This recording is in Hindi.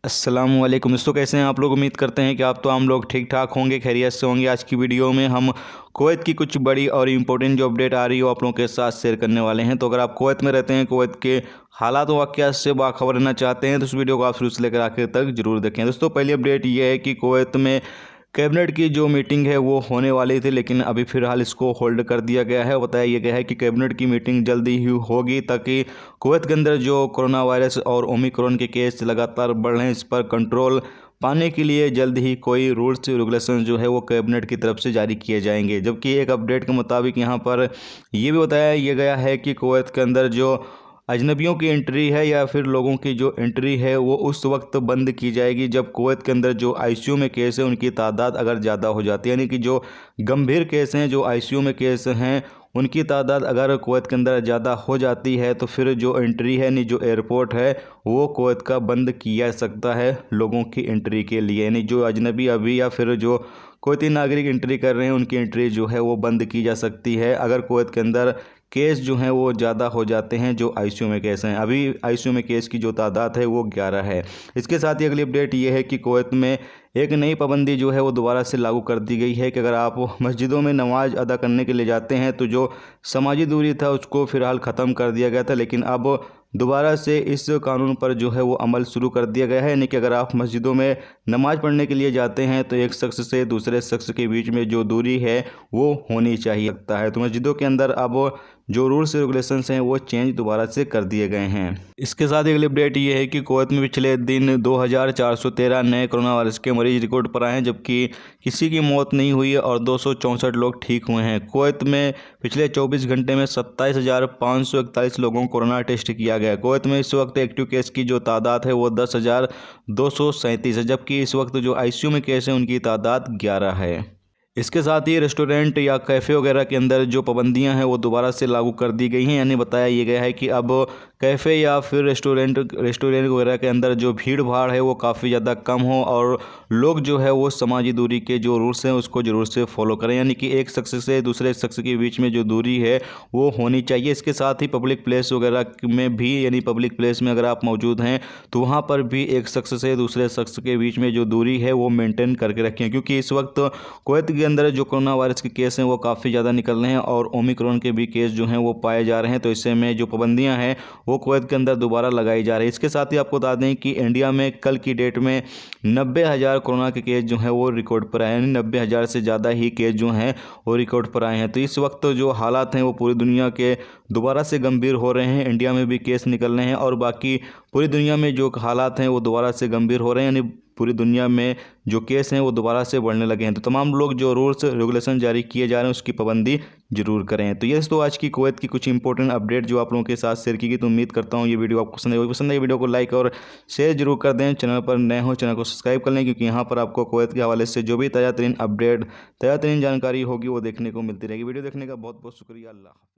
अस्सलामुअलैकुम दोस्तों, कैसे हैं आप लोग। उम्मीद करते हैं कि आप हम लोग ठीक ठाक होंगे, खैरियत से होंगे। आज की वीडियो में हम कुवैत की कुछ बड़ी और इम्पोर्टेंट जो अपडेट आ रही हो आप लोगों के साथ शेयर करने वाले हैं। तो अगर आप कुवैत में रहते हैं, कुवैत के हालात वाक़यात से बाखबर रहना चाहते हैं तो इस वीडियो को आप शुरू से लेकर आखिर तक जरूर देखें। दोस्तों, पहली अपडेट ये है कि कुवैत में कैबिनेट की जो मीटिंग है वो होने वाली थी, लेकिन अभी फ़िलहाल इसको होल्ड कर दिया गया है। बताया यह गया है कि कैबिनेट की मीटिंग जल्दी ही होगी ताकि कुवैत के अंदर जो कोरोना वायरस और ओमिक्रॉन के केस लगातार बढ़ रहे हैं, इस पर कंट्रोल पाने के लिए जल्द ही कोई रूल्स रेगुलेशन जो है वो कैबिनेट की तरफ से जारी किए जाएंगे। जबकि एक अपडेट के मुताबिक यहाँ पर यह भी बताया यह गया है कि कुवैत के अंदर जो अजनबियों की एंट्री है या फिर लोगों की जो एंट्री है वो उस वक्त बंद की जाएगी जब कुवैत के अंदर जो आईसीयू में केस है उनकी तादाद अगर ज़्यादा हो जाती है। यानी कि जो गंभीर केस हैं, जो आईसीयू में केस हैं, उनकी तादाद अगर कुवैत के अंदर ज़्यादा हो जाती है तो फिर जो एंट्री है, यानी जो एयरपोर्ट है, वो कुवैत का बंद किया जा सकता है लोगों की एंट्री के लिए। यानी जो अजनबी अभी या फिर जो कुवैती नागरिक एंट्री कर रहे हैं उनकी एंट्री जो है वो बंद की जा सकती है अगर कुवैत के अंदर केस जो हैं वो ज़्यादा हो जाते हैं, जो आईसीयू में केस हैं। अभी आईसीयू में केस की जो तादाद है वो 11 है। इसके साथ ही अगली अपडेट ये है कि कुवैत में एक नई पाबंदी जो है वो दोबारा से लागू कर दी गई है कि अगर आप मस्जिदों में नमाज अदा करने के लिए जाते हैं तो जो समाजी दूरी था उसको फ़िलहाल ख़त्म कर दिया गया था, लेकिन अब दोबारा से इस कानून पर जो है वो अमल शुरू कर दिया गया है। यानी कि अगर आप मस्जिदों में नमाज़ पढ़ने के लिए जाते हैं तो एक शख्स से दूसरे शख्स के बीच में जो दूरी है वो होनी चाहिए लगता है। तो मस्जिदों के अंदर अब जो रूल्स रेगुलेशंस हैं वो चेंज दोबारा से कर दिए गए हैं। इसके साथ ही अगली अपडेट ये है कि कुवैत में पिछले दिन 2413 नए कोरोना वायरस के मरीज रिकॉर्ड पर आए हैं, जबकि किसी की मौत नहीं हुई है और 264 लोग ठीक हुए हैं। कुवैत में पिछले 24 घंटे में 27,541 लोगों को कोरोना टेस्ट किया गया। कुवैत में इस वक्त एक्टिव केस की जो तादाद है वो 10,237 है, जबकि इस वक्त जो आईसीयू में केस हैं उनकी तादाद 11 है। इसके साथ ही रेस्टोरेंट या कैफ़े वगैरह के अंदर जो पाबंदियां हैं वो दोबारा से लागू कर दी गई हैं। यानी बताया ये गया है कि अब कैफ़े या फिर रेस्टोरेंट वगैरह के अंदर जो भीड़ भाड़ है वो काफ़ी ज़्यादा कम हो और लोग जो है वो समाजी दूरी के जो रूल्स हैं उसको ज़रूर से फॉलो करें। यानी कि एक शख्स से दूसरे शख्स के बीच में जो दूरी है वो होनी चाहिए। इसके साथ ही पब्लिक प्लेस वगैरह में भी, यानी पब्लिक प्लेस में अगर आप मौजूद हैं तो वहाँ पर भी एक शख्स से दूसरे शख्स के बीच में जो दूरी है वो मेंटेन करके रखें, क्योंकि इस वक्त कुवैत के अंदर जो कोरोना वायरस के केस हैं वो काफ़ी ज़्यादा निकल रहे हैं और ओमिक्रॉन के भी केस जो हैं वो पाए जा रहे हैं। तो इससे में जो पाबंदियां हैं वो कुवैत के अंदर दोबारा लगाई जा रही है। इसके साथ ही आपको बता दें कि इंडिया में कल की डेट में 90,000 कोरोना के केस जो हैं वो रिकॉर्ड पर आए हैं। 90,000 से ज़्यादा ही केस जो हैं वो रिकॉर्ड पर आए हैं। तो इस वक्त जो हालात हैं वो पूरी दुनिया के दोबारा से गंभीर हो रहे हैं। इंडिया में भी केस निकल रहे हैं और बाकी पूरी दुनिया में जो हालात हैं वो दोबारा से गंभीर हो रहे हैं। यानी पूरी दुनिया में जो केस हैं वो दोबारा से बढ़ने लगे हैं। तो तमाम लोग जो रूल्स रेगुलेशन जारी किए जा रहे हैं उसकी पाबंदी जरूर करें। तो ये तो आज की कुवैत की कुछ इंपॉर्टेंट अपडेट जो आप लोगों के साथ शेयर की गई। तो उम्मीद करता हूँ ये वीडियो आपको पसंद है वीडियो को लाइक और शेयर जरूर कर दें। चैनल पर नए हो चैनल को सब्सक्राइब कर लें, क्योंकि यहाँ पर आपको कुवैत के हवाले से जो भी ताज़ा तरीन अपडेट, ताज़ा तरीन जानकारी होगी वो देखने को मिलती रहेगी। वीडियो देखने का बहुत बहुत शुक्रिया। अल्लाह।